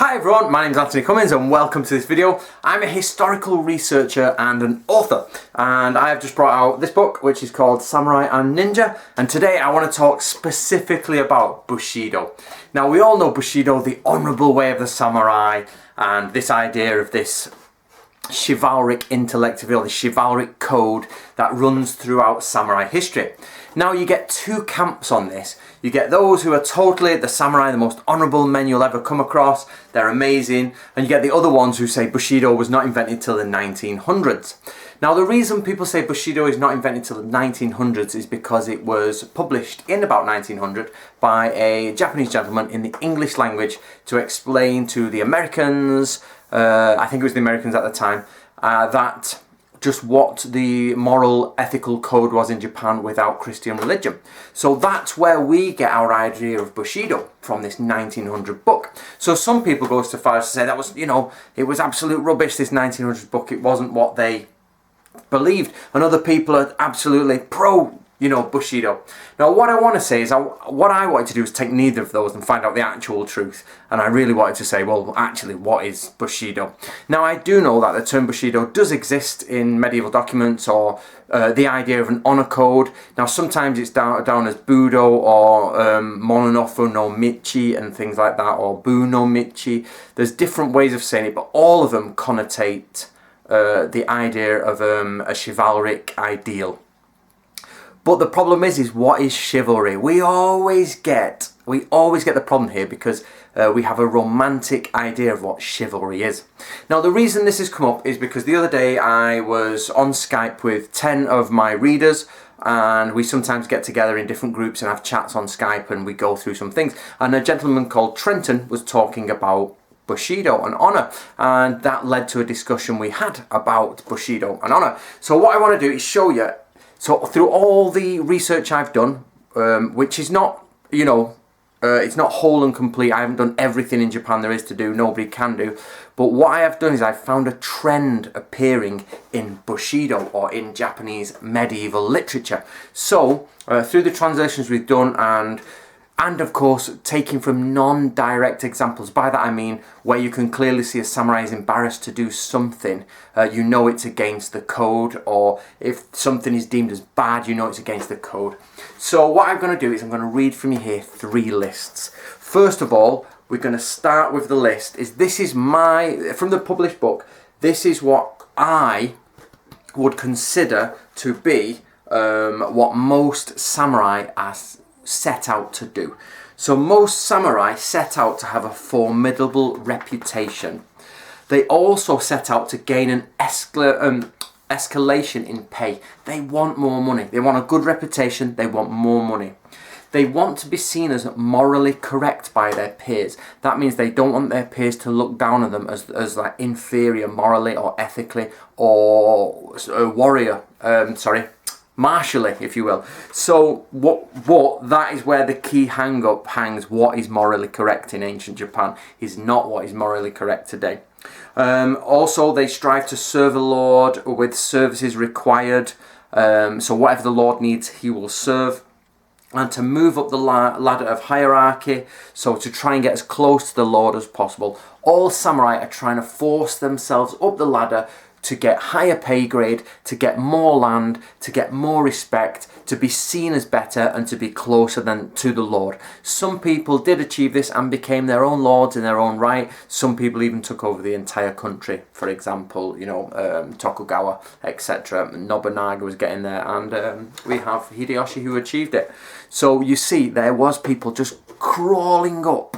Hi everyone, my name is Anthony Cummins and welcome to this video. I'm a historical researcher and an author, and I have just brought out this book which is called Samurai and Ninja, and today I want to talk specifically about Bushido. Now we all know Bushido, the honourable way of the samurai, and this idea of this chivalric intellect, if you will, the chivalric code that runs throughout samurai history. Now you get two camps on this. You get those who are totally the samurai, the most honourable men you'll ever come across, they're amazing, and you get the other ones who say Bushido was not invented till the 1900s. Now the reason people say Bushido is not invented till the 1900s is because it was published in about 1900 by a Japanese gentleman in the English language to explain to the Americans, I think it was the Americans at the time, that just what the moral ethical code was in Japan without Christian religion. So that's where we get our idea of Bushido, from this 1900 book. So some people go so far as to say that was, it was absolute rubbish, this 1900 book, it wasn't what they believed, and other people are absolutely pro Bushido. Now what I want to say is, what I wanted to do is take neither of those and find out the actual truth, and I really wanted to say, well, actually, what is Bushido? Now I do know that the term Bushido does exist in medieval documents, or the idea of an honor code. Now sometimes it's down as Budo, or Mononofu no Michi and things like that, or Bu no Michi. There's different ways of saying it, but all of them connotate the idea of a chivalric ideal. But the problem is what is chivalry? We always get the problem here because we have a romantic idea of what chivalry is. Now the reason this has come up is because the other day I was on Skype with 10 of my readers, and we sometimes get together in different groups and have chats on Skype and we go through some things, and a gentleman called Trenton was talking about Bushido and honor, and that led to a discussion we had about Bushido and honor. So what I want to do is show you. So through all the research I've done, which is not, it's not whole and complete. I haven't done everything in Japan there is to do, nobody can do. But what I have done is I've found a trend appearing in Bushido, or in Japanese medieval literature. So through the translations we've done, and of course taking from non-direct examples, by that I mean where you can clearly see a samurai is embarrassed to do something, it's against the code, or if something is deemed as bad, it's against the code. So what I'm going to do is I'm going to read from you here 3 lists. First of all, we're going to start with the list. This is from the published book, this is what I would consider to be what most samurai are set out to do. So most samurai set out to have a formidable reputation. They also set out to gain an escalation in pay. They want more money. They want a good reputation. They want more money. They want to be seen as morally correct by their peers. That means they don't want their peers to look down on them as like inferior morally or ethically, or martially, if you will. So that is where the key hang-up hangs. What is morally correct in ancient Japan is not what is morally correct today. Also, they strive to serve the Lord with services required. So whatever the Lord needs, he will serve. And to move up the ladder of hierarchy, so to try and get as close to the Lord as possible. All samurai are trying to force themselves up the ladder to get higher pay grade, to get more land, to get more respect, to be seen as better, and to be closer to the Lord. Some people did achieve this and became their own lords in their own right. Some people even took over the entire country. For example, Tokugawa, etc. Nobunaga was getting there, and we have Hideyoshi who achieved it. So you see, there was people just crawling up.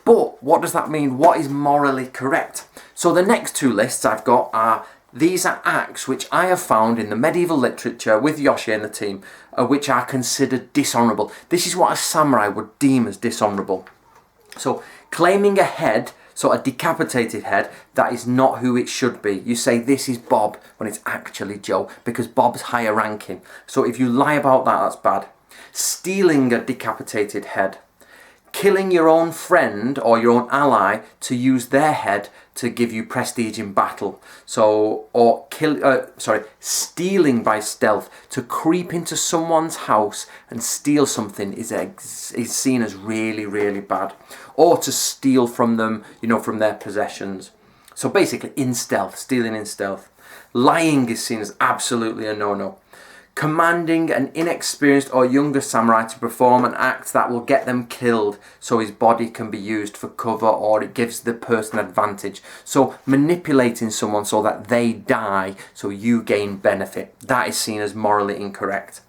But what does that mean? What is morally correct? So the next 2 lists I've got these are acts which I have found in the medieval literature with Yoshi and the team, which are considered dishonourable. This is what a samurai would deem as dishonourable. So claiming a head, so a decapitated head, that is not who it should be. You say this is Bob when it's actually Joe, because Bob's higher ranking. So if you lie about that, that's bad. Stealing a decapitated head. killing your own friend or your own ally to use their head to give you prestige in battle. So, or stealing by stealth, to creep into someone's house and steal something is seen as really, really bad. Or to steal from them, you know, from their possessions. So basically in stealth, stealing in stealth. Lying is seen as absolutely a no-no. Commanding an inexperienced or younger samurai to perform an act that will get them killed so his body can be used for cover, or it gives the person advantage. So manipulating someone so that they die so you gain benefit. That is seen as morally incorrect.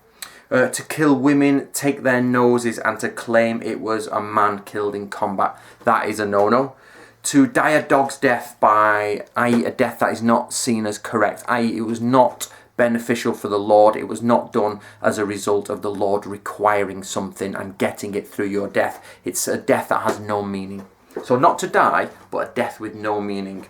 To kill women, take their noses, and to claim it was a man killed in combat. That is a no-no. To die a dog's death by, i.e. a death that is not seen as correct, i.e. it was not beneficial for the Lord, it was not done as a result of the Lord requiring something and getting it through your death. It's a death that has no meaning. So not to die, but a death with no meaning.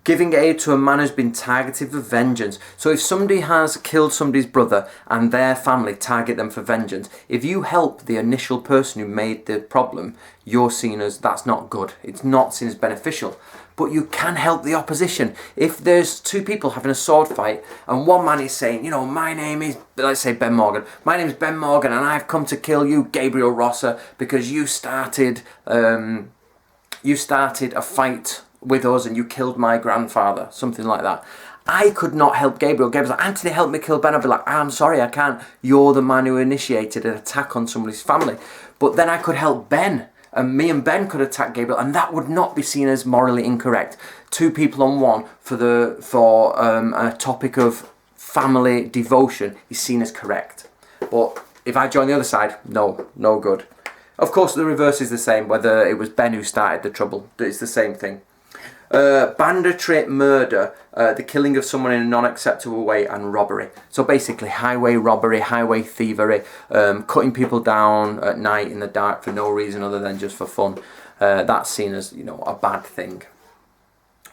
Giving aid to a man who's been targeted for vengeance. So if somebody has killed somebody's brother and their family target them for vengeance, if you help the initial person who made the problem, you're seen as, that's not good. It's not seen as beneficial. But you can help the opposition. If there's two people having a sword fight and one man is saying, you know, my name is, let's say Ben Morgan. My name is Ben Morgan and I've come to kill you, Gabriel Rosser, because you started a fight with us and you killed my grandfather, something like that. I could not help Gabriel. Gabriel's like, Anthony, help me kill Ben. I'd be like, I'm sorry, I can't. You're the man who initiated an attack on somebody's family. But then I could help Ben, and me and Ben could attack Gabriel, and that would not be seen as morally incorrect. Two people on one for a topic of family devotion is seen as correct. But if I join the other side, no good. Of course, the reverse is the same, whether it was Ben who started the trouble. It's the same thing. Banditry, murder, the killing of someone in a non-acceptable way, and robbery. So basically highway robbery, highway thievery, cutting people down at night in the dark for no reason other than just for fun. That's seen as, you know, a bad thing.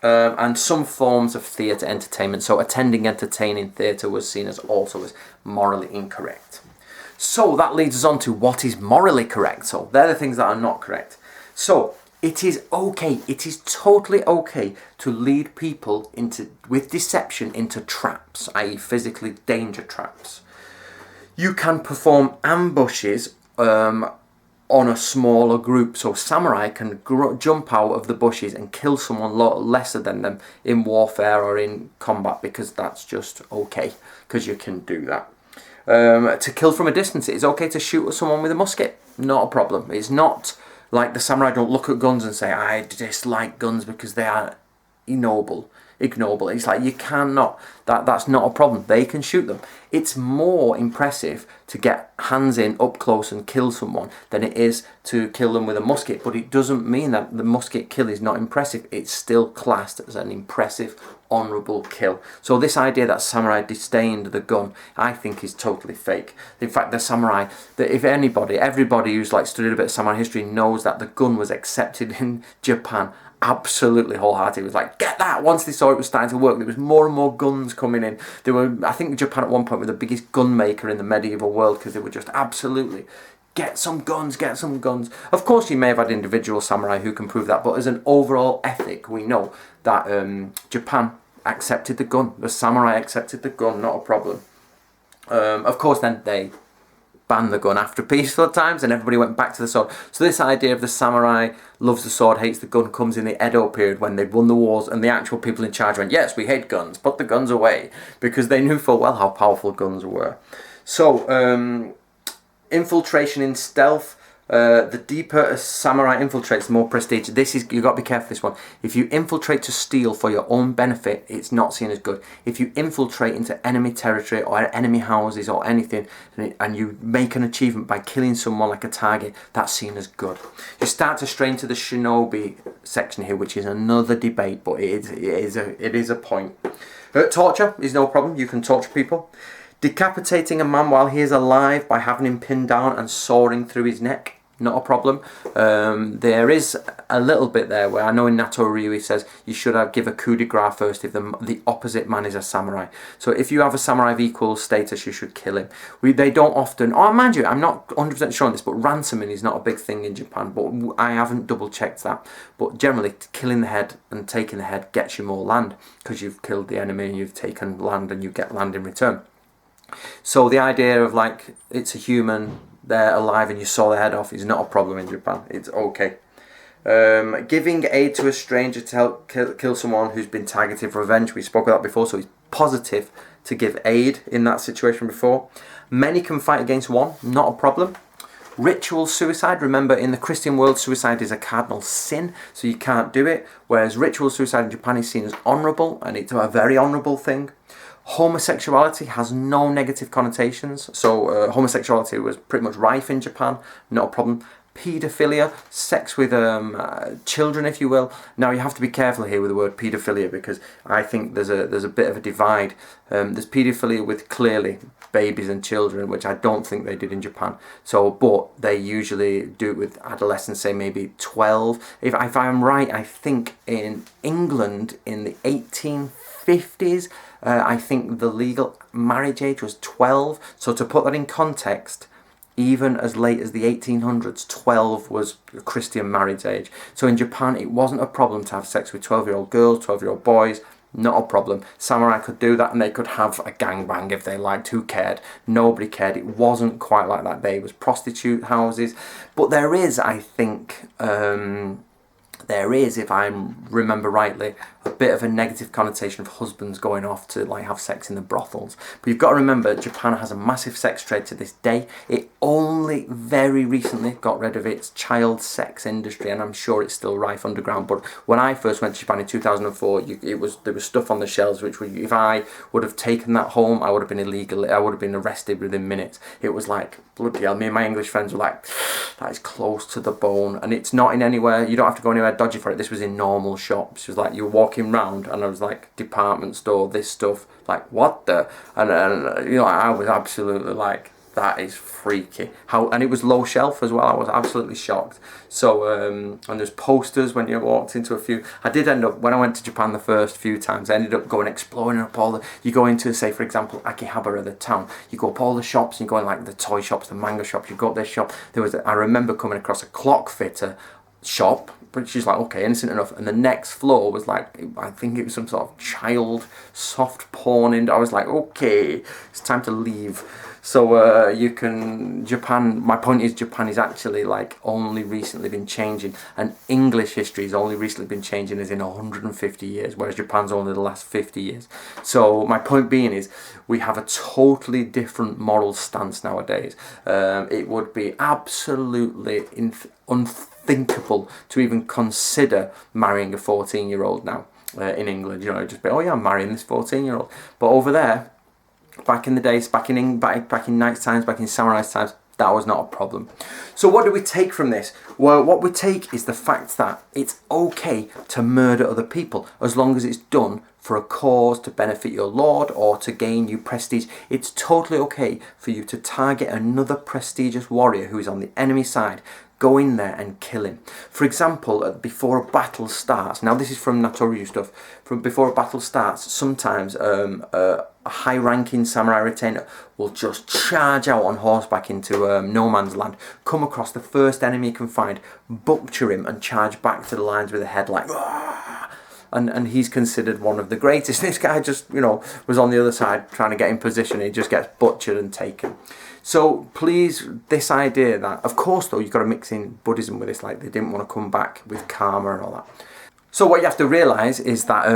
And some forms of theatre entertainment. So attending entertaining theatre was seen as also as morally incorrect. So that leads us on to what is morally correct. So they're the things that are not correct. So it is okay, it is totally okay to lead people with deception into traps, i.e. physically danger traps. You can perform ambushes on a smaller group, so samurai can jump out of the bushes and kill someone lesser than them in warfare or in combat, because that's just okay, because you can do that. To kill from a distance, it is okay to shoot at someone with a musket, not a problem. It's not like the samurai don't look at guns and say, I dislike guns because they are ignoble. It's like, you cannot, that's not a problem. They can shoot them. It's more impressive to get hands in up close and kill someone than it is to kill them with a musket. But it doesn't mean that the musket kill is not impressive. It's still classed as an impressive, honourable kill. So this idea that samurai disdained the gun, I think is totally fake. In fact, the samurai, that if everybody who's like studied a bit of samurai history knows that the gun was accepted in Japan absolutely wholeheartedly. It was like, get that! Once they saw it was starting to work, there was more and more guns coming in. I think Japan at one point were the biggest gun maker in the medieval world, because they were just absolutely, get some guns. Of course you may have had individual samurai who can prove that, but as an overall ethic, we know that Japan accepted the gun. The samurai accepted the gun, not a problem. Of course then they banned the gun after peaceful times and everybody went back to the sword. So this idea of the samurai loves the sword, hates the gun, comes in the Edo period when they'd won the wars and the actual people in charge went, yes, we hate guns, put the guns away, because they knew full well how powerful guns were. So infiltration in stealth. The deeper a samurai infiltrates, the more prestige. You've got to be careful with this one. If you infiltrate to steal for your own benefit, it's not seen as good. If you infiltrate into enemy territory or enemy houses or anything, and you make an achievement by killing someone like a target, that's seen as good. You start to stray into the shinobi section here, which is another debate, but it is a point. Torture is no problem. You can torture people. Decapitating a man while he is alive by having him pinned down and sawing through his neck, not a problem. There is a little bit there where I know in Nato Ryui says you should give a coup de grace first if the opposite man is a samurai. So if you have a samurai of equal status, you should kill him. They don't often, oh mind you, I'm not 100% sure on this, but ransoming is not a big thing in Japan, but I haven't double checked that. But generally killing the head and taking the head gets you more land because you've killed the enemy and you've taken land and you get land in return. So the idea of like it's a human, they're alive and you saw their head off is not a problem in Japan. It's okay. Giving aid to a stranger to help kill someone who's been targeted for revenge. We spoke about that before, so it's positive to give aid in that situation before. Many can fight against one, not a problem. Ritual suicide, remember in the Christian world suicide is a cardinal sin, so you can't do it, whereas ritual suicide in Japan is seen as honourable, and it's a very honourable thing. Homosexuality has no negative connotations, so homosexuality was pretty much rife in Japan, not a problem. Paedophilia, sex with children, if you will. Now you have to be careful here with the word paedophilia because I think there's a bit of a divide. There's paedophilia with clearly babies and children, which I don't think they did in Japan. So, but they usually do it with adolescents, say maybe 12. If I'm right, I think in England in the 1850s, I think the legal marriage age was 12. So to put that in context, even as late as the 1800s, 12 was a Christian marriage age. So in Japan, it wasn't a problem to have sex with 12-year-old girls, 12-year-old boys. Not a problem. Samurai could do that and they could have a gangbang if they liked. Who cared? Nobody cared. It wasn't quite like that day. It was prostitute houses. But there is, I think, there is, if I remember rightly, a bit of a negative connotation of husbands going off to like have sex in the brothels. But you've got to remember, Japan has a massive sex trade to this day. It only very recently got rid of its child sex industry, and I'm sure it's still rife underground. But when I first went to Japan in 2004, there was stuff on the shelves which, if I would have taken that home, I would have been illegal. I would have been arrested within minutes. It was like bloody hell. Me and my English friends were like, that is close to the bone, and it's not in anywhere. You don't have to go anywhere dodgy for it. This was in normal shops. It was like you were walking round and I was like, department store, this stuff, like what the, and you know, I was absolutely like, that is freaky. And it was low shelf as well. I was absolutely shocked. So and there's posters when you walked into a few. I did end up, when I went to Japan the first few times, I ended up going exploring up all the, you go into, say for example, Akihabara, the town, you go up all the shops, you go in like the toy shops, the manga shops, you go up this shop. I remember coming across a clock fitter shop, but she's like, okay, innocent enough. And the next floor was like, I think it was some sort of child soft porn, and I was like, okay, it's time to leave. So Japan, my point is Japan is actually like only recently been changing, and English history has only recently been changing as in 150 years, whereas Japan's only the last 50 years. So my point being is we have a totally different moral stance nowadays. It would be absolutely unthinkable to even consider marrying a 14-year-old now in England. You know, just be, oh yeah, I'm marrying this 14-year-old. But over there, back in the days, back in knights times, back in samurais times, that was not a problem. So what do we take from this? Well, what we take is the fact that it's okay to murder other people as long as it's done for a cause to benefit your lord or to gain you prestige. It's totally okay for you to target another prestigious warrior who is on the enemy side. Go in there and kill him. For example, before a battle starts, now this is from Natoryu stuff, from before a battle starts, sometimes a high-ranking samurai retainer will just charge out on horseback into no man's land, come across the first enemy he can find, butcher him and charge back to the lines with a head like, "Argh!" And he's considered one of the greatest. This guy just, you know, was on the other side trying to get in position. He just gets butchered and taken. So please, this idea that, of course though, you've got to mix in Buddhism with this, like they didn't want to come back with karma and all that. So what you have to realise is that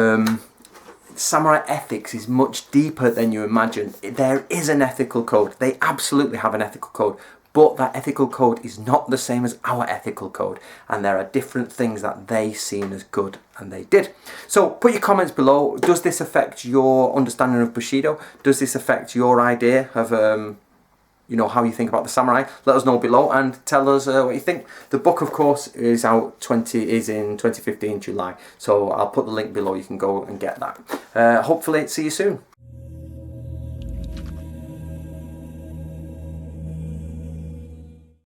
samurai ethics is much deeper than you imagine. There is an ethical code. They absolutely have an ethical code. But that ethical code is not the same as our ethical code, and there are different things that they seen as good and they did. So put your comments below. Does this affect your understanding of Bushido? Does this affect your idea of you know, how you think about the samurai? Let us know below and tell us what you think. The book, of course, is in 2015 July, so I'll put the link below. You can go and get that. Hopefully see you soon.